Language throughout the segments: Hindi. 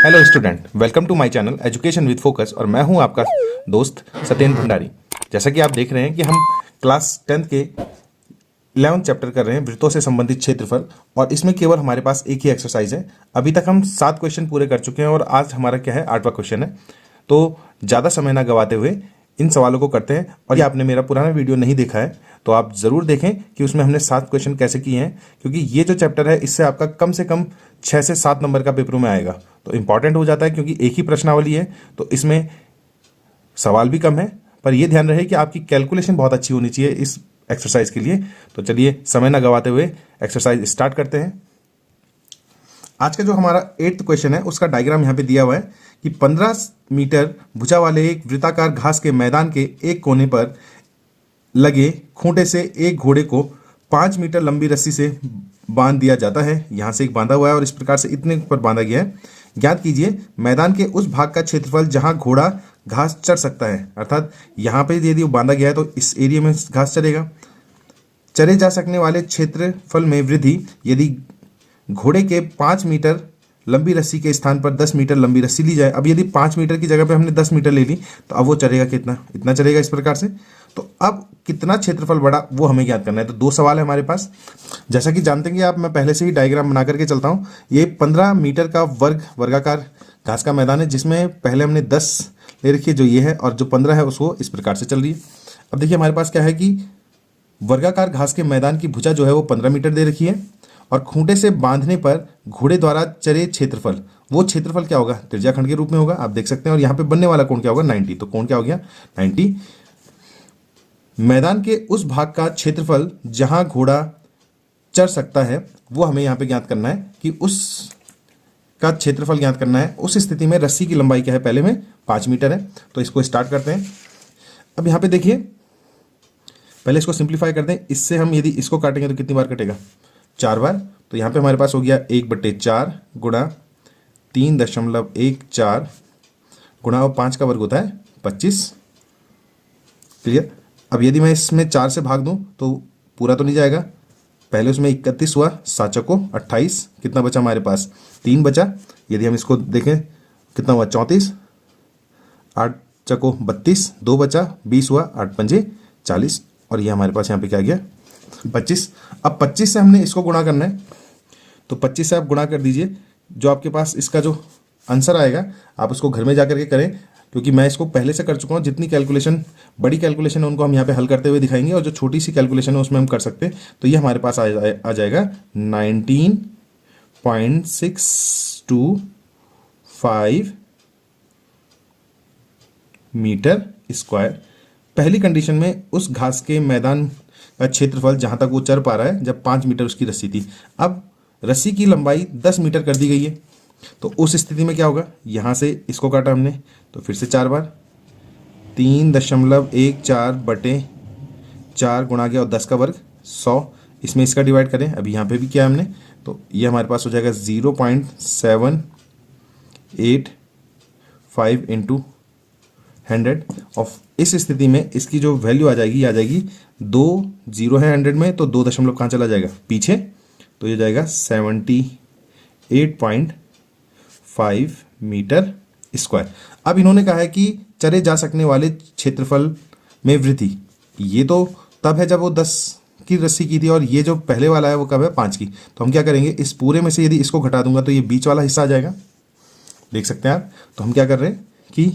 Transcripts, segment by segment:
Hello student, welcome to my channel education with focus. और मैं हूं आपका दोस्त सत्येंद्र भंडारी। जैसा कि आप देख रहे हैं कि हम क्लास 10th के 11th चैप्टर कर रहे हैं, वृत्तों से संबंधित क्षेत्रफल। और इसमें केवल हमारे पास एक ही एक्सरसाइज है। अभी तक हम 7 क्वेश्चन पूरे कर चुके हैं और आज हमारा क्या है, 8वां क्वेश्चन है। तो ज़्यादा समय ना गवाते हुए इन सवालों को करते हैं। और ये आपने मेरा पुराना वीडियो नहीं देखा है तो आप ज़रूर देखें कि उसमें हमने 7 क्वेश्चन कैसे किए हैं, क्योंकि ये जो चैप्टर है इससे आपका कम से कम 6 से 7 नंबर का पेपरों में आएगा। तो इंपॉर्टेंट हो जाता है क्योंकि एक ही प्रश्नावली है, तो इसमें सवाल भी कम है। पर यह ध्यान रहे कि आपकी कैलकुलेशन बहुत अच्छी होनी चाहिए इस एक्सरसाइज के लिए। तो चलिए समय ना गवाते हुए एक्सरसाइज स्टार्ट करते हैं। आज का जो हमारा 8th क्वेश्चन है उसका डायग्राम यहाँ पे दिया हुआ है कि 15 मीटर भुजा वाले एक वृत्ताकार घास के मैदान के एक कोने पर लगे खूंटे से एक घोड़े को 5 मीटर लंबी रस्सी से बांध दिया जाता है। यहाँ से एक बांधा हुआ है और इस प्रकार से इतने पर बांधा गया है। ज्ञात कीजिए मैदान के उस भाग का क्षेत्रफल जहां घोड़ा घास चर सकता है। अर्थात यहाँ पे यदि वो बांधा गया है तो इस एरिया में घास चरेगा। चरे जा सकने वाले क्षेत्रफल में वृद्धि यदि घोड़े के 5 मीटर लंबी रस्सी के स्थान पर 10 मीटर लंबी रस्सी ली जाए। अब यदि 5 मीटर की जगह पे हमने 10 मीटर ले ली तो अब वो चलेगा कितना, इतना चलेगा इस प्रकार से। तो अब कितना क्षेत्रफल बढ़ा वो हमें ज्ञात करना है। तो 2 सवाल है हमारे पास। जैसा कि जानते हैं आप, मैं पहले से ही डायग्राम बना करके चलता हूँ। ये 15 मीटर का वर्गाकार घास का मैदान है, जिसमें पहले हमने 10 ले रखी है जो ये है, और जो 15 है उसको इस प्रकार से चल रही है। अब देखिए हमारे पास क्या है कि वर्गाकार घास के मैदान की भुजा जो है वो 15 मीटर दे रखी है, और खूंटे से बांधने पर घोड़े द्वारा चरे क्षेत्रफल, वो क्षेत्रफल क्या होगा, त्रिज्याखंड के रूप में होगा, आप देख सकते हैं। और यहाँ पे बनने वाला कोण क्या होगा, 90। तो कोण क्या हो गया, 90। मैदान के उस भाग का क्षेत्रफल जहां घोड़ा चर सकता है वो हमें यहाँ पे ज्ञात करना है कि उस का क्षेत्रफल ज्ञात करना है। उस स्थिति में रस्सी की लंबाई क्या है, पहले में 5 मीटर है। तो इसको स्टार्ट करते हैं। अब यहाँ पे देखिए, पहले इसको सिंप्लीफाई करते हैं। इससे हम यदि इसको काटेंगे तो कितनी बार कटेगा, 4 बार। तो यहाँ पे हमारे पास हो गया 1/4 गुणा 3.14 गुणा 5 का वर्ग होता है 25। क्लियर। अब यदि मैं इसमें 4 से भाग दूं तो पूरा तो नहीं जाएगा। पहले उसमें 31 हुआ, 7 चौको 28, कितना बचा हमारे पास, 3 बचा। यदि हम इसको देखें कितना हुआ, 34, 8 चौको 32, 2 बचा, 20 हुआ, 8 पंजे 40, और ये हमारे पास यहाँ पे क्या गया, 25। अब 25 से हमने इसको गुणा करना है, तो 25 से आप गुणा कर दीजिए। जो आपके पास इसका जो आंसर आएगा आप उसको घर में जाकर के करें, क्योंकि मैं इसको पहले से कर चुका हूँ। जितनी कैलकुलेशन, बड़ी कैलकुलेशन है उनको हम यहाँ पे हल करते हुए दिखाएंगे, और जो छोटी सी कैलकुलेशन है उसमें हम कर सकते हैं। तो ये हमारे पास आ जाएगा 19.625 मीटर स्क्वायर। पहली कंडीशन में उस घास के मैदान का क्षेत्रफल जहां तक वो चर पा रहा है, जब 5 मीटर उसकी रस्सी थी। अब रस्सी की लंबाई 10 मीटर कर दी गई है, तो उस स्थिति में क्या होगा, यहां से इसको काटा हमने तो फिर से 4 बार, 3.14/4 गुणा गया और 10 का वर्ग 100। इसमें इसका डिवाइड करें, अभी यहाँ पे भी किया हमने, तो ये हमारे पास हो जाएगा 0.785 इंटू 100। और इस स्थिति में इसकी जो वैल्यू आ जाएगी 2 0 है 100 में, तो 2 दशमलव कहाँ चला जाएगा, पीछे। तो ये जाएगा 78.5 मीटर स्क्वायर। अब इन्होंने कहा है कि चरे जा सकने वाले क्षेत्रफल में वृद्धि, ये तो तब है जब वो 10 की रस्सी की थी, और ये जो पहले वाला है वो कब है, 5 की। तो हम क्या करेंगे, इस पूरे में से यदि इसको घटा दूंगा तो ये बीच वाला हिस्सा आ जाएगा, देख सकते हैं आप। तो हम क्या कर रहे हैं कि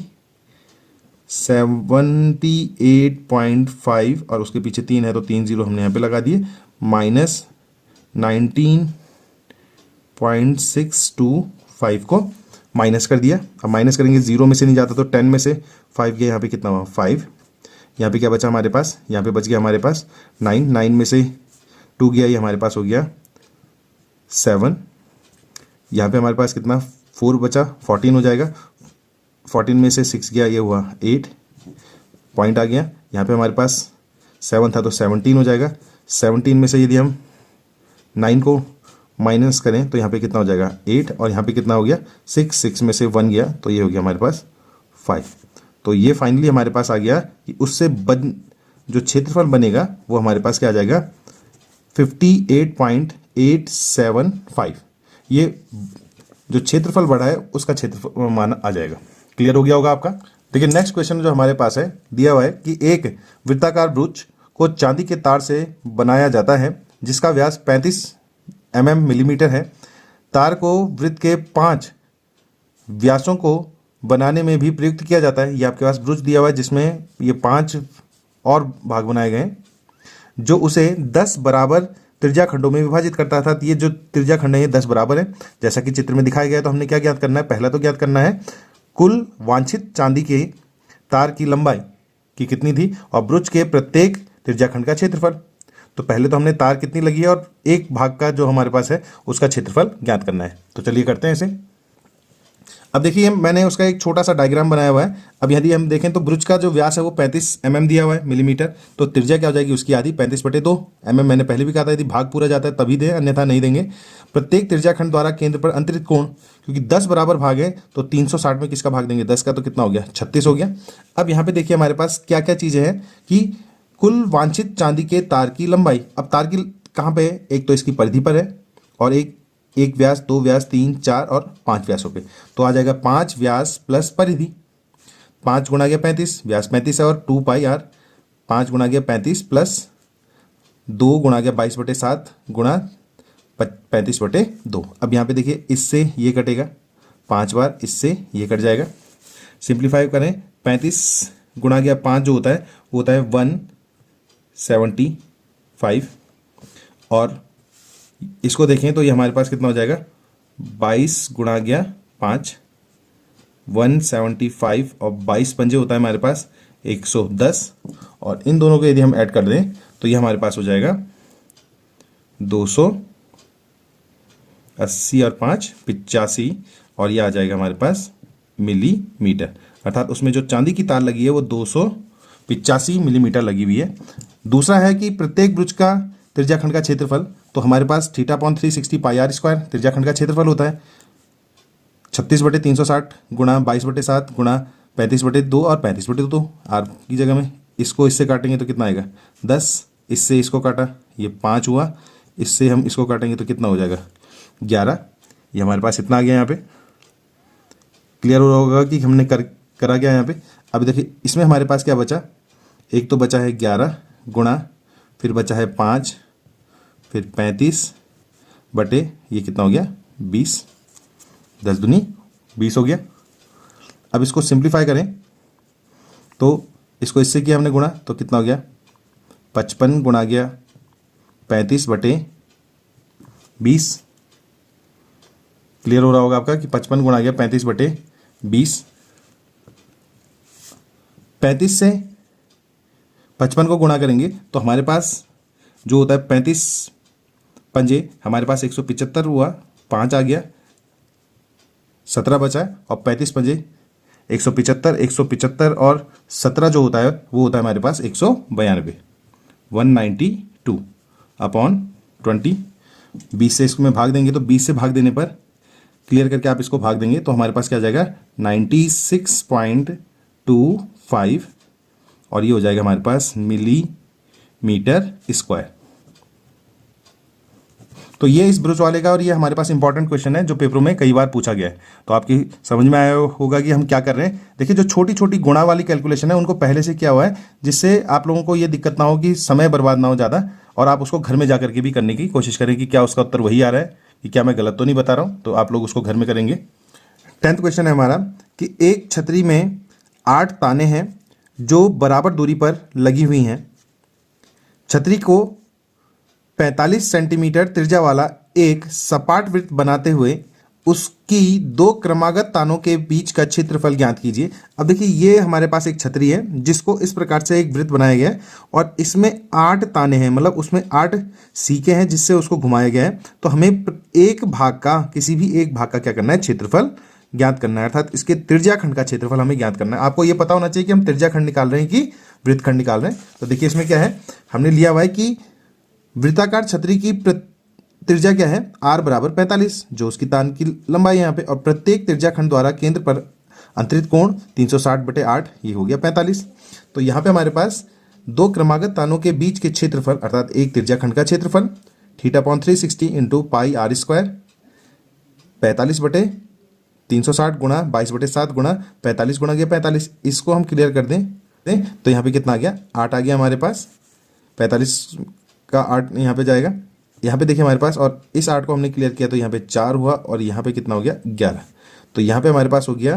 78.5 और उसके पीछे 3 है तो 3 0 हमने यहाँ पे लगा दिए, माइनस 19.625 को माइनस कर दिया। अब माइनस करेंगे, 0 में से नहीं जाता तो 10 में से 5 गया, यहाँ पे कितना हुआ 5। यहाँ पे क्या बचा हमारे पास, यहाँ पे बच गया हमारे पास 9 में से 2 गया, ये हमारे पास हो गया 7। यहाँ पे हमारे पास कितना 4 बचा, 14 हो जाएगा। 14 में से 6 गया, ये हुआ 8 पॉइंट आ गया। यहाँ पे हमारे पास 7 था तो 17 हो जाएगा। 17 में से यदि हम 9 को माइनस करें तो यहाँ पे कितना हो जाएगा 8, और यहाँ पे कितना हो गया 6 में से 1 गया, तो ये हो गया हमारे पास 5। तो ये फाइनली हमारे पास आ गया कि उससे जो क्षेत्रफल बनेगा वो हमारे पास क्या आ जाएगा, 58.875। ये जो क्षेत्रफल बढ़ा है उसका क्षेत्रफल मान आ जाएगा। क्लियर हो गया होगा आपका। देखिए नेक्स्ट क्वेश्चन जो हमारे पास है, दिया हुआ है कि एक वृत्ताकार ब्रूच को चांदी के तार से बनाया जाता है जिसका व्यास 35 मिलीमीटर है। तार को वृत्त के 5 व्यासों को बनाने में भी प्रयुक्त किया जाता है। ये आपके पास ब्रूच दिया हुआ है जिसमें ये 5 और भाग बनाए गए हैं जो उसे 10 बराबर त्रिज्या खंडों में विभाजित करता था। ये जो त्रिज्या खंड है ये 10 बराबर है जैसा कि चित्र में दिखाया गया है। तो हमने क्या ज्ञात करना है, पहला तो ज्ञात करना है कुल वांछित चांदी के तार की लंबाई की कितनी थी और ब्रूच के प्रत्येक त्रिज्या खंड का क्षेत्रफल। तो पहले तो हमने तार कितनी लगी है और एक भाग का जो हमारे पास है उसका क्षेत्रफल ज्ञात करना है। तो चलिए करते हैं इसे। अब देखिए मैंने उसका एक छोटा सा डायग्राम बनाया हुआ है। अब यदि हम देखें तो ब्रूच का जो व्यास है वो 35 दिया हुआ है मिलीमीटर। तो त्रिज्या क्या हो जाएगी उसकी आधी 35/2 मैंने पहले भी कहा था यदि भाग पूरा जाता है तभी दें अन्यथा नहीं देंगे। प्रत्येक त्रिज्या खंड द्वारा केंद्र पर अंतरित कोण, क्योंकि 10 बराबर भाग है तो 360 में किसका भाग देंगे, 10 का, तो कितना हो गया 36 हो गया। अब यहाँ पे देखिए हमारे पास क्या क्या चीज़ें हैं कि कुल वांछित चांदी के तार की लंबाई। अब तार की कहाँ पे है, एक तो इसकी परिधि पर है और एक व्यास, 2 व्यास, 3, 4 और 5 व्यासों पे। तो आ जाएगा 5 व्यास प्लस परिधि, 5 गुणा गया 35, व्यास 35 है और 2 पाई आर, 5 गुणा गया 35 प्लस 2 गुणा गया 22/7 गुणा 35/2। अब यहाँ पे देखिए इससे ये कटेगा 5 बार, इससे ये कट जाएगा। सिंप्लीफाई करें, 35 गुणा गया 5 जो होता है वो होता है 175 और इसको देखें तो ये हमारे पास कितना हो जाएगा 22 गुणा गया 5, 175 और 22 पंजे होता है हमारे पास 110 और इन दोनों को यदि हम ऐड कर दें तो ये हमारे पास हो जाएगा 280 और 5 85 और ये आ जाएगा हमारे पास मिलीमीटर। अर्थात उसमें जो चांदी की तार लगी है वो 285 मिलीमीटर लगी हुई है। दूसरा है कि प्रत्येक ब्रूच का त्रिज्या खंड का क्षेत्रफल, तो हमारे पास θ/360 पाई आर स्क्वायर त्रिज्या खंड का क्षेत्रफल होता है। 36/360 गुणा 22/7 गुणा 35/2 और 35/2 आर की जगह में। इसको इससे काटेंगे तो कितना आएगा 10, इससे इसको काटा ये 5 हुआ, इससे हम इसको काटेंगे तो कितना हो जाएगा 11। ये हमारे पास इतना आ गया यहाँ पे। क्लियर हो रहा होगा कि हमने करा गया यहाँ पे। अब देखिए इसमें हमारे पास क्या बचा, एक तो बचा है 11 गुणा, फिर बचा है 5, फिर 35 बटे ये कितना हो गया 20, 10 दूनी 20 हो गया। अब इसको सिंप्लीफाई करें तो इसको इससे किया हमने गुणा तो कितना हो गया 55 गुणा गया 35/20। क्लियर हो रहा होगा आपका कि 55 गुणा गया 35/20। 35 से 55 को गुणा करेंगे तो हमारे पास जो होता है 35 पंजे हमारे पास 175 हुआ, 5 आ गया, 17 बचा है और 35 पंजे 175 और 17 जो होता है वो होता है हमारे पास 192, 192 अपॉन 20। 20 से इसको में भाग देंगे तो 20 से भाग देने पर क्लियर करके आप इसको भाग देंगे तो हमारे पास क्या आ जाएगा 96.25 और ये हो जाएगा हमारे पास मिलीमीटर स्क्वायर। तो ये इस ब्रूच वाले का और ये हमारे पास इंपॉर्टेंट क्वेश्चन है जो पेपरों में कई बार पूछा गया है। तो आपकी समझ में आया होगा कि हम क्या कर रहे हैं। देखिए जो छोटी छोटी गुणा वाली कैलकुलेशन है उनको पहले से किया हुआ है जिससे आप लोगों को ये दिक्कत ना हो कि समय बर्बाद ना हो ज़्यादा, और आप उसको घर में जा करके भी करने की कोशिश करें कि क्या उसका उत्तर वही आ रहा है कि क्या मैं गलत तो नहीं बता रहा हूँ। तो आप लोग उसको घर में करेंगे। 10th क्वेश्चन है हमारा कि एक छतरी में 8 ताने हैं जो बराबर दूरी पर लगी हुई हैं। छतरी को 45 सेंटीमीटर त्रिज्या वाला एक सपाट वृत्त बनाते हुए उसकी 2 क्रमागत तानों के बीच का क्षेत्रफल ज्ञात कीजिए। अब देखिए ये हमारे पास एक छतरी है जिसको इस प्रकार से एक वृत्त बनाया गया है और इसमें 8 ताने हैं, मतलब उसमें 8 सीके हैं जिससे उसको घुमाया गया है। तो हमें एक भाग का, किसी भी एक भाग का क्या करना है, क्षेत्रफल ज्ञात करना है, अर्थात इसके त्रिज्या खंड का क्षेत्रफल हमें ज्ञात करना है। आपको ये पता होना चाहिए कि हम त्रिज्या खंड निकाल रहे हैं कि वृत्त खंड निकाल रहे हैं। तो देखिए इसमें क्या है, हमने लिया हुआ है कि वृत्ताकार छतरी की त्रिज्या क्या है r बराबर 45 जो उसकी तान की लंबाई है यहाँ पे, और प्रत्येक त्रिज्या खंड द्वारा केंद्र पर अंतरित कोण 360/8 ये हो गया 45। तो यहाँ पे हमारे पास 2 क्रमागत तानों के बीच के क्षेत्रफल अर्थात एक त्रिज्या खंड का क्षेत्रफल θ/360 इंटू पाई आर स्क्वायर 45/360 गुणा 22/7 गुणा 45 गुणा गया 45, इसको हम क्लियर कर दें तो यहाँ पे कितना आ गया, 8 आ गया हमारे पास। 45 का 8 यहाँ पे जाएगा, यहाँ पे देखिए हमारे पास, और इस 8 को हमने क्लियर किया तो यहाँ पे 4 हुआ, और यहाँ पे कितना हो गया 11। तो यहाँ पे हमारे पास हो गया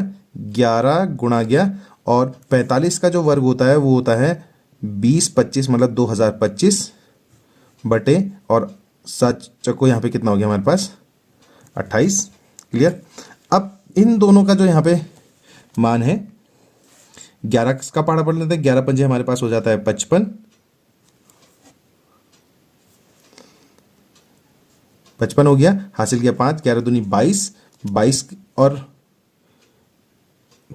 11 गुणा गया, और 45 का जो वर्ग होता है वो होता है 20/25 मतलब 2025 बटे, और 7 चक्को यहाँ पे कितना हो गया हमारे पास 28। क्लियर। अब इन दोनों का जो यहाँ पे मान है, 11 का पहाड़ा पढ़ लेते हैं। 11 पंजे हमारे पास हो जाता है 55, 55 हो गया, हासिल किया 5, 11 दूनी 22, 22 और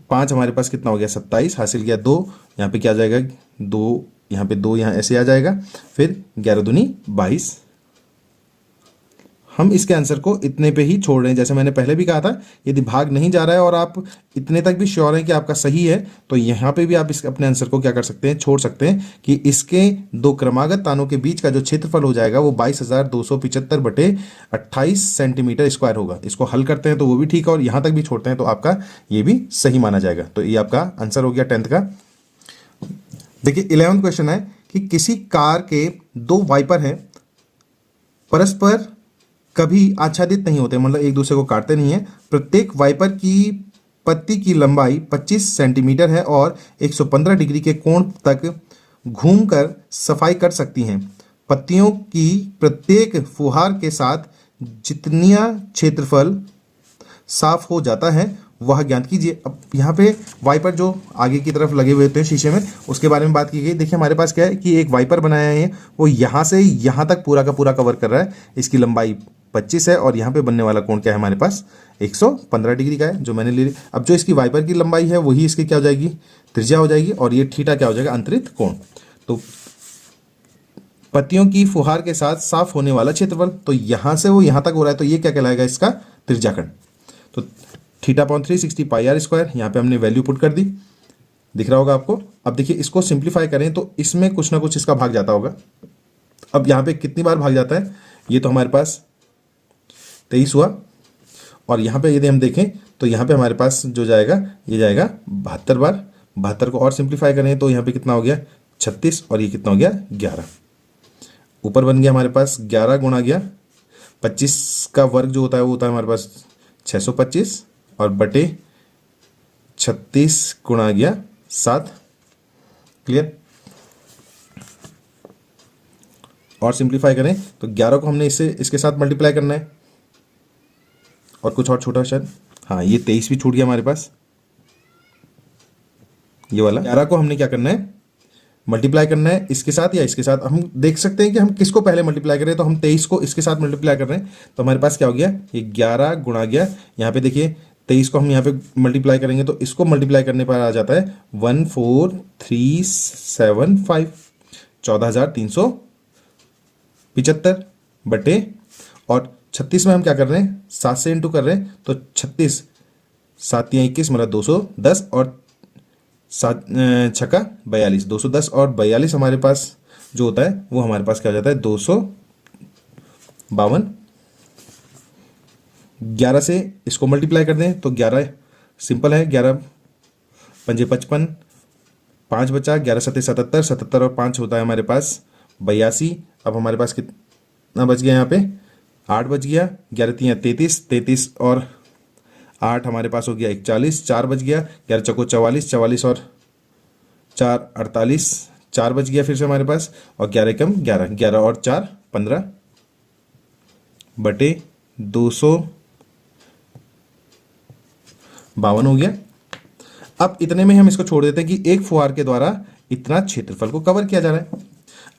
5 हमारे पास कितना हो गया 27, हासिल किया 2, यहाँ पे क्या आ जाएगा 2, यहाँ पे 2 यहाँ ऐसे आ जाएगा, फिर 11 दूनी 22। हम इसके आंसर को इतने पे ही छोड़ रहे हैं। जैसे मैंने पहले भी कहा था, यदि भाग नहीं जा रहा है और आप इतने तक भी श्योर हैं कि आपका सही है, तो यहाँ पे भी आप इस अपने आंसर को क्या कर सकते हैं, छोड़ सकते हैं कि इसके दो क्रमागत तानों के बीच का जो क्षेत्रफल हो जाएगा वो 22,275/28 सेंटीमीटर स्क्वायर होगा। इसको हल करते हैं तो वो भी ठीक है, और यहाँ तक भी छोड़ते हैं तो आपका ये भी सही माना जाएगा। तो ये आपका आंसर हो गया 10th का। देखिए 11वां क्वेश्चन है कि किसी कार के 2 वाइपर हैं, परस्पर कभी आच्छादित नहीं होते, मतलब एक दूसरे को काटते नहीं है। प्रत्येक वाइपर की पत्ती की लंबाई 25 सेंटीमीटर है और 115 डिग्री के कोण तक घूमकर सफाई कर सकती हैं। पत्तियों की प्रत्येक फुहार के साथ जितना क्षेत्रफल साफ हो जाता है वह ज्ञात कीजिए। अब यहाँ पे वाइपर जो आगे की तरफ लगे हुए होते हैं शीशे में, उसके बारे में बात की गई। देखिए हमारे पास क्या है कि एक वाइपर बनाया है, वो यहाँ से यहाँ तक पूरा का पूरा कवर कर रहा है। इसकी लंबाई 25 है और यहाँ पे बनने वाला कोण क्या है हमारे पास 115 डिग्री का है, जो मैंने ले ली। अब जो इसकी वाइपर की लंबाई है वही इसकी क्या हो जाएगी, त्रिज्या हो जाएगी, और ये थीटा क्या हो जाएगा, अंतरित कोण। तो पत्तियों की फुहार के साथ साफ होने वाला क्षेत्रफल, तो यहाँ से वो यहाँ तक हो रहा है, तो ये क्या कहलाएगा, इसका त्रिज्याखंड। तो θ/360 πr², यहाँ पे हमने वैल्यू पुट कर दी, दिख रहा होगा आपको। अब देखिए इसको सिंप्लीफाई करें तो इसमें कुछ ना कुछ इसका भाग जाता होगा। अब यहाँ पे कितनी बार भाग जाता है, ये तो हमारे पास 23 हुआ, और यहाँ पे यदि हम देखें तो यहाँ पे हमारे पास जो जाएगा ये जाएगा 72 बार। 72 को और सिंप्लीफाई करें तो यहाँ पे कितना हो गया 36, और ये कितना हो गया 11। ऊपर बन गया हमारे पास 11 गुणा गया 25 का वर्ग जो होता है वो होता है हमारे पास 625, और बटे 36 गुणा गया 7। क्लियर। और सिंप्लीफाई करें तो 11 को हमने इसके साथ मल्टीप्लाई करना है, और कुछ और छोटा शायद, हाँ ये 23 भी छूट गया हमारे पास। ये वाला 11 को हमने क्या करना है, मल्टीप्लाई करना है इसके साथ या इसके साथ। हम देख सकते हैं कि हम किसको पहले मल्टीप्लाई करें, तो हम 23 को इसके साथ मल्टीप्लाई कर रहे हैं, तो हमारे पास क्या हो गया, ये 11 गुणा गया, यहाँ पे देखिए 23 को हम यहाँ पे मल्टीप्लाई करेंगे तो इसको मल्टीप्लाई करने पर आ जाता है 14375, 14,375 बटे, और 36 में हम क्या कर रहे हैं 7 से इंटू कर रहे हैं, तो 36 7 या 21 मतलब 210, और 7 छक्का 42, 210 और 42 हमारे पास जो होता है वो हमारे पास क्या हो जाता है 252। 11 से इसको मल्टीप्लाई कर दें तो 11 सिंपल है, 11 पंजे 55, 5 बचा, 11 सत्ते 77, 77 और 5 होता है हमारे पास 82। अब हमारे पास कितना बच गया, यहाँ पे 8 बच गया, 11 3 33, 33 और 8 हमारे पास हो गया 41, 4 बच गया, 11 चौको 44, 44 और 4 48, 4 बच गया फिर से हमारे पास, और 11 कम 11, 11 और 4 15 बटे 252 हो गया। अब इतने में हम इसको छोड़ देते हैं कि एक फुहार के द्वारा इतना क्षेत्रफल को कवर किया जा रहा है।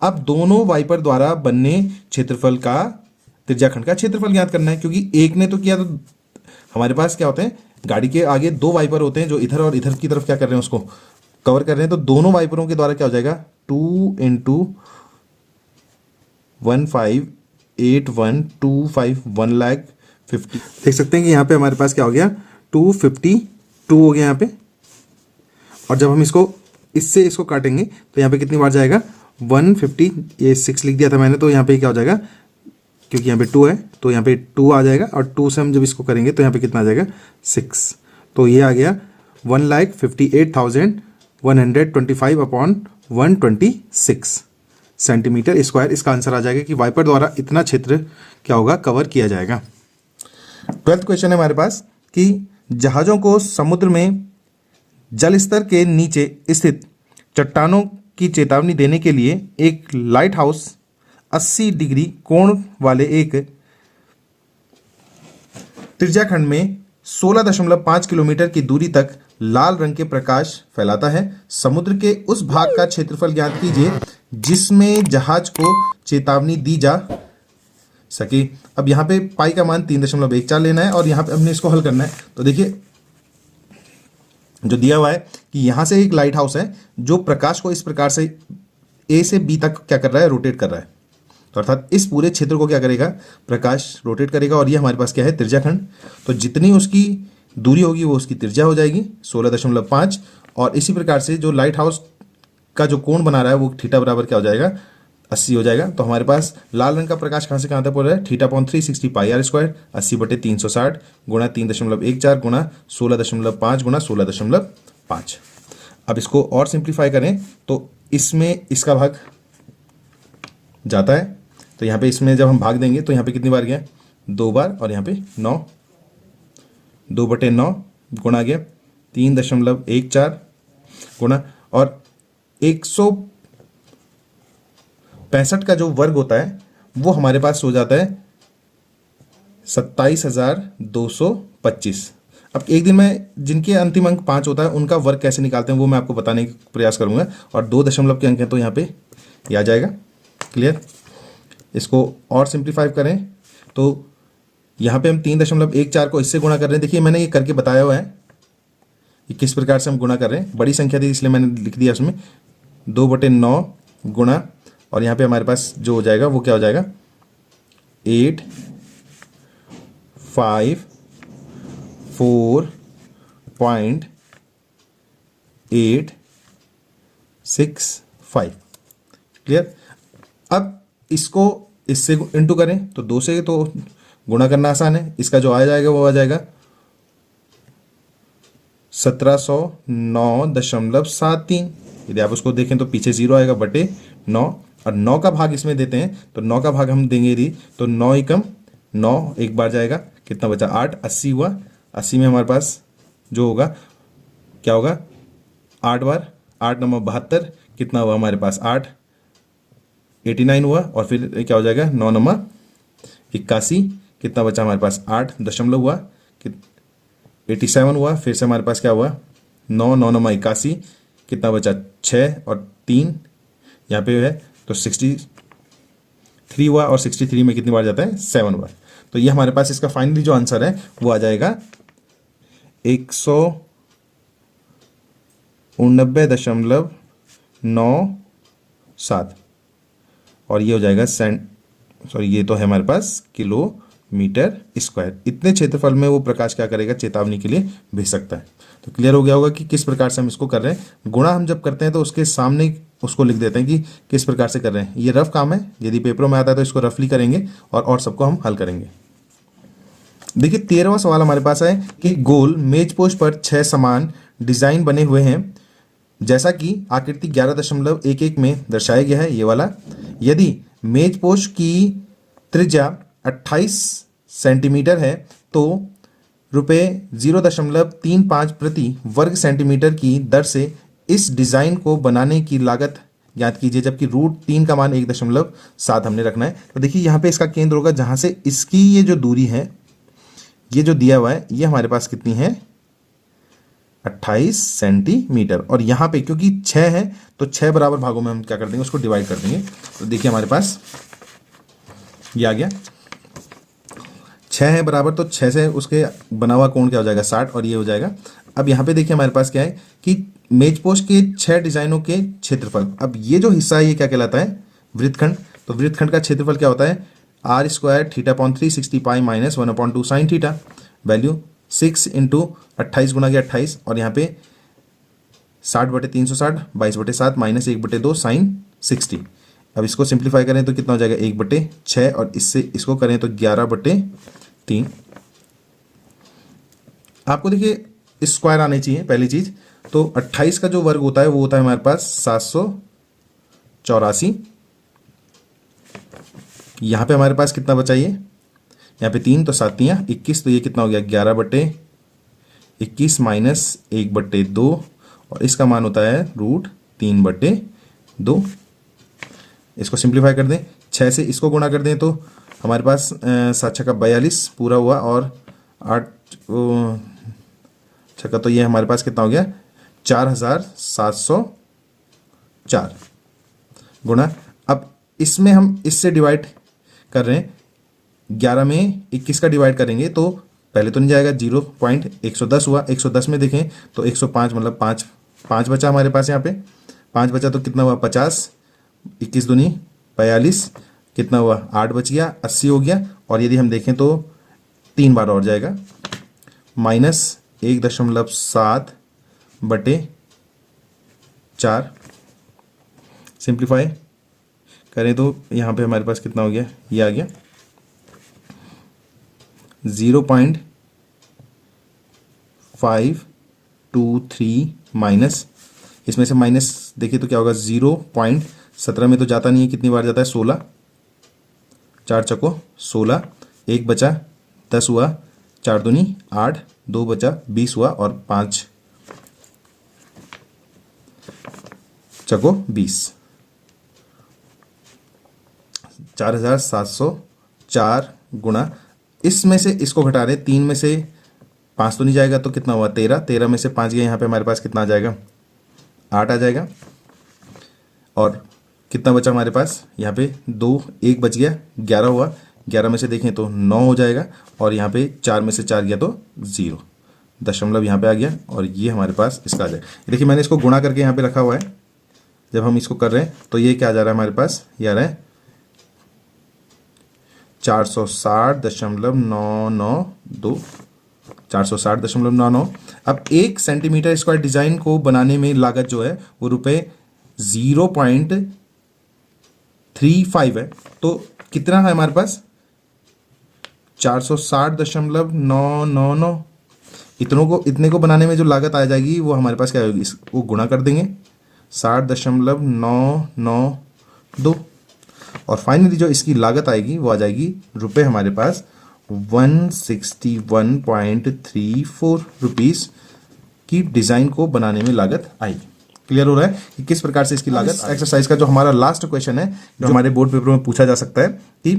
अब दोनों वाइपर द्वारा बनने क्षेत्रफल का त्रिज्याखंड का क्षेत्रफल ज्ञात करना है, क्योंकि एक ने तो किया, तो हमारे पास क्या होते हैं, गाड़ी के आगे 2 वाइपर होते हैं जो इधर और इधर की तरफ क्या कर रहे हैं, उसको कवर कर रहे हैं। तो दोनों वाइपरों के द्वारा क्या हो जाएगा 2 × 158125 1,50,000। देख सकते हैं कि यहाँ पे हमारे पास क्या हो गया 252 हो गया यहाँ पे, और जब हम इसको इससे इसको काटेंगे तो यहाँ पे कितनी बार जाएगा 150, ये 6 लिख दिया था मैंने, तो यहाँ पे क्या हो जाएगा क्योंकि यहाँ पे 2 है तो यहाँ पे 2 आ जाएगा, और 2 से हम जब इसको करेंगे तो यहाँ पे कितना आ जाएगा 6। तो ये आ गया 1,58,125 अपॉन 126 सेंटीमीटर स्क्वायर। इसका आंसर आ जाएगा कि वाइपर द्वारा इतना क्षेत्र क्या होगा, कवर किया जाएगा। 12th क्वेश्चन है हमारे पास कि जहाज़ों को समुद्र में जल स्तर के नीचे स्थित चट्टानों की चेतावनी देने के लिए एक लाइट हाउस 80 डिग्री कोण वाले एक त्रिज्याखंड में 16.5 किलोमीटर की दूरी तक लाल रंग के प्रकाश फैलाता है। समुद्र के उस भाग का क्षेत्रफल ज्ञात कीजिए जिसमें जहाज को चेतावनी दी जा सके। अब यहाँ पे पाई का मान 3.14 लेना है और यहाँ पे हमने इसको हल करना है। तो देखिए जो दिया हुआ है कि यहाँ से एक लाइट हाउस है जो प्रकाश को इस प्रकार से ए से बी तक क्या कर रहा है, रोटेट कर रहा है। तो अर्थात इस पूरे क्षेत्र को क्या करेगा, प्रकाश रोटेट करेगा। और ये हमारे पास क्या है, त्रिज्याखंड। तो जितनी उसकी दूरी होगी वो उसकी त्रिज्या हो जाएगी 16.5। और इसी प्रकार से जो लाइट हाउस का जो कोण बना रहा है वो थीटा बराबर क्या हो जाएगा, 80 हो जाएगा। तो हमारे पास लाल रंग का प्रकाश कहाँ से कहाँ तक पड़ रहा है, θ/360 पाई r स्क्वायर 80/360 गुणा 3.14 गुणा 16.5 गुणा 16.5। अब इसको और सिंप्लीफाई करें तो इसमें इसका भाग जाता है। तो यहाँ पे इसमें जब हम भाग देंगे तो यहाँ पे कितनी बार गया, 2 बार, और यहाँ पे 9, 2/9 गुणा गया 3.14 गुणा, और 165 का जो वर्ग होता है वो हमारे पास हो जाता है 27,225। अब एक दिन में जिनके अंतिम अंक 5 होता है उनका वर्ग कैसे निकालते हैं वो मैं आपको बताने का प्रयास करूंगा। और 2 दशमलव के अंक हैं तो यहाँ पे ये आ जाएगा। क्लियर। इसको और सिंप्लीफाई करें तो यहाँ पे हम 3.14 को इससे गुणा कर रहे हैं। देखिए मैंने ये करके बताया हुआ है कि किस प्रकार से हम गुणा कर रहे हैं। बड़ी संख्या थी इसलिए मैंने लिख दिया उसमें 2/9 गुणा, और यहाँ पे हमारे पास जो हो जाएगा वो क्या हो जाएगा 854.865। क्लियर। अब इसको इससे इंटू करें तो 2 से तो गुणा करना आसान है। इसका जो आ जाएगा वो आ जाएगा 1709.73। यदि आप उसको देखें तो पीछे 0 आएगा बटे 9, और 9 का भाग इसमें देते हैं तो 9 का भाग हम देंगे यदि तो 9 एकम 9 एक बार जाएगा, कितना बचा 8, 80 हुआ। 80 में हमारे पास जो होगा क्या होगा 8 बार, 8 9 72, कितना हुआ हमारे पास 8, 89 हुआ। और फिर क्या हो जाएगा 9 9 81, कितना बचा हमारे पास 8 दशमलव हुआ, 87 हुआ। फिर से हमारे पास क्या हुआ 9 9 9 81, कितना बचा 6 और 3 यहाँ पे है तो 63 हुआ, और 63 में कितनी बार जाता है 7 बार। तो ये हमारे पास इसका फाइनली जो आंसर है वो आ जाएगा 189.97, और ये हो जाएगा ये तो है हमारे पास किलोमीटर स्क्वायर। इतने क्षेत्रफल में वो प्रकाश क्या करेगा, चेतावनी के लिए भेज सकता है। तो क्लियर हो गया होगा कि किस प्रकार से हम इसको कर रहे हैं। गुणा हम जब करते हैं तो उसके सामने उसको लिख देते हैं कि किस प्रकार से कर रहे हैं। ये रफ काम है, यदि पेपरों में आता है तो इसको रफली करेंगे और सबको हम हल करेंगे। देखिए 13वां सवाल हमारे पास है कि गोल मेजपोश पर 6 समान डिजाइन बने हुए हैं जैसा कि आकृति 11.11 में दर्शाया गया है, ये वाला। यदि मेजपोश की त्रिज्या 28 सेंटीमीटर है तो रुपये 0.35 प्रति वर्ग सेंटीमीटर की दर से इस डिज़ाइन को बनाने की लागत ज्ञात कीजिए, जबकि √3 का मान 1.7 हमने रखना है। तो देखिए यहाँ पे इसका केंद्र होगा जहाँ से इसकी ये जो दूरी है, ये जो दिया हुआ है, ये हमारे पास कितनी है 28 सेंटीमीटर। और यहाँ पे क्योंकि 6 है तो 6 बराबर भागों में हम क्या कर देंगे, उसको डिवाइड कर देंगे। तो देखिए हमारे पास ये आ गया 6 है बराबर, तो 6 से उसके बना हुआ कोण क्या हो जाएगा 60, और ये हो जाएगा। अब यहाँ पे देखिए हमारे पास क्या है कि मेजपोश के 6 डिजाइनों के क्षेत्रफल। अब ये जो हिस्सा है ये क्या कहलाता है, वृत्तखंड। तो वृत्तखंड का क्षेत्रफल क्या होता है r square θ/360 pi minus 1/2 sine theta. Value 6 into 28 गुना के 28, और यहाँ पे 60/360 22/7 माइनस 1/2 साइन 60। अब इसको सिंप्लीफाई करें तो कितना हो जाएगा 1/6 और इससे इसको करें तो 11/3। आपको देखिए स्क्वायर आने चाहिए पहली चीज। तो 28 का जो वर्ग होता है वो होता है हमारे पास 784। यहां पे हमारे पास कितना बचा ये, यहाँ पे 3 तो 7 तियां 21, तो ये कितना हो गया 11/21 माइनस 1/2 और इसका मान होता है √3/2। इसको सिंप्लीफाई कर दें, 6 से इसको गुणा कर दें तो हमारे पास 7 छक्का 42 पूरा हुआ और 8 छक्का, तो ये हमारे पास कितना हो गया 4704 गुणा। अब इसमें हम इससे डिवाइड कर रहे हैं, 11 में 21 का डिवाइड करेंगे तो पहले तो नहीं जाएगा, 0.110 हुआ। 110 में देखें तो 105 मतलब 5 बचा हमारे पास, यहाँ पे 5 बचा तो कितना हुआ 50, 21 दूनी 42, कितना हुआ 8 बच गया, 80 हो गया। और यदि हम देखें तो 3 बार और जाएगा, माइनस 1.7/4। सिंप्लीफाई करें तो यहाँ पे हमारे पास कितना हो गया, ये आ गया 0.523 माइनस, इसमें से माइनस देखिए तो क्या होगा 0.17 में तो जाता नहीं है, कितनी बार जाता है 16, 4 चको 16, 1 बचा 10 हुआ, 4 दूनी 8, 2 बचा 20 हुआ और 5 चको 20, 4704 गुणा। इसमें से इसको घटा रहे, 3 में से 5 तो नहीं जाएगा तो कितना हुआ 13, 13 में से 5 गया, यहाँ पे हमारे पास कितना आ जाएगा 8 आ जाएगा। और कितना बचा हमारे पास यहाँ पे 2, 1 बच गया 11 हुआ, 11 में से देखें तो 9 हो जाएगा और यहाँ पे 4 में से 4 गया तो 0, दशमलव यहाँ पे आ गया और ये हमारे पास इसका आ जाएगा। देखिए मैंने इसको गुणा करके यहाँ पे रखा हुआ है, जब हम इसको कर रहे हैं तो ये क्या आ जा रहा है हमारे पास, ये आ रहा है 460.992, 460.99। अब 1 सेंटीमीटर स्क्वायर डिजाइन को बनाने में लागत जो है वो ₹0.35 है। तो कितना है हमारे पास 460.999। इतने को बनाने में जो लागत आ जाएगी वो हमारे पास क्या होगी, इसको गुणा कर देंगे 60.992 और फाइनली जो इसकी लागत आएगी वो आ जाएगी रुपए हमारे पास 161.34 रुपीस की डिजाइन को बनाने में लागत आएगी। क्लियर हो रहा है कि किस प्रकार से इसकी लागत। एक्सरसाइज का जो हमारा लास्ट क्वेश्चन है, जो हमारे बोर्ड पेपर में पूछा जा सकता है कि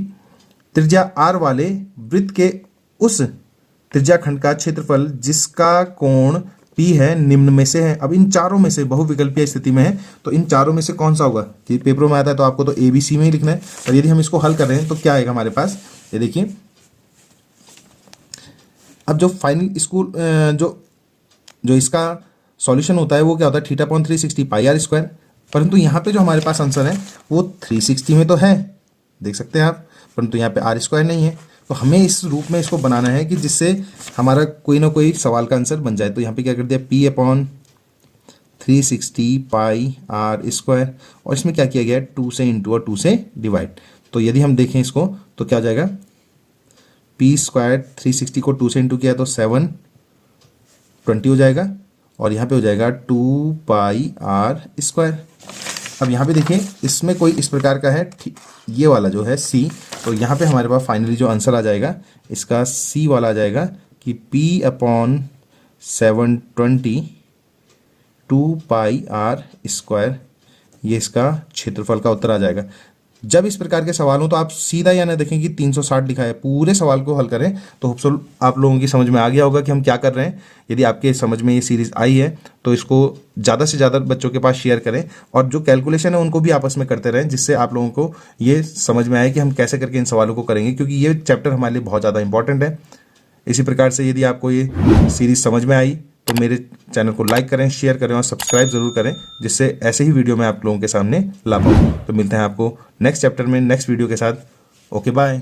त्रिज्या r वाले वृत्त के उस त्रिज्याखंड का क्षेत्रफल जिसका कोण P है निम्न में से है। अब इन चारों में से बहुविकल्पीय स्थिति में है तो इन चारों में से कौन सा होगा, कि पेपरों में आता है तो आपको तो ABC में ही लिखना है। और यदि हम इसको हल कर रहे हैं तो क्या आएगा हमारे पास, ये देखिए। अब जो फाइनल स्कूल जो इसका सॉल्यूशन होता है वो क्या होता है θ/360 πr², परंतु यहाँ पे जो हमारे पास आंसर है वो 360 में तो है, देख सकते हैं आप, परंतु यहाँ पे r² नहीं है। तो हमें इस रूप में इसको बनाना है कि जिससे हमारा कोई ना कोई सवाल का आंसर बन जाए। तो यहाँ पे क्या कर दिया P/360 πr², और इसमें क्या किया गया 2 से इंटू और 2 से डिवाइड। तो यदि हम देखें इसको तो क्या हो जाएगा, P² 360 को 2 से इंटू किया तो 720 हो जाएगा और यहाँ पे हो जाएगा 2 πr²। अब यहाँ पे देखिए इसमें कोई इस प्रकार का है, ये वाला जो है C, तो यहाँ पे हमारे पास फाइनली जो आंसर आ जाएगा इसका C वाला आ जाएगा कि P/720 2 πr², ये इसका क्षेत्रफल का उत्तर आ जाएगा। जब इस प्रकार के सवाल हो तो आप सीधा या ना देखें कि 360 लिखा है, पूरे सवाल को हल करें तो होपसुल आप लोगों की समझ में आ गया होगा कि हम क्या कर रहे हैं। यदि आपके समझ में ये सीरीज आई है तो इसको ज़्यादा से ज़्यादा बच्चों के पास शेयर करें और जो कैलकुलेशन है उनको भी आपस में करते रहें, जिससे आप लोगों को ये समझ में आए कि हम कैसे करके इन सवालों को करेंगे, क्योंकि ये चैप्टर हमारे लिए बहुत ज़्यादा इंपॉर्टेंट है। इसी प्रकार से यदि आपको ये सीरीज समझ में आई तो मेरे चैनल को लाइक करें, शेयर करें और सब्सक्राइब जरूर करें, जिससे ऐसे ही वीडियो मैं आप लोगों के सामने ला पाऊँ। तो मिलते हैं आपको नेक्स्ट चैप्टर में नेक्स्ट वीडियो के साथ। Okay bye.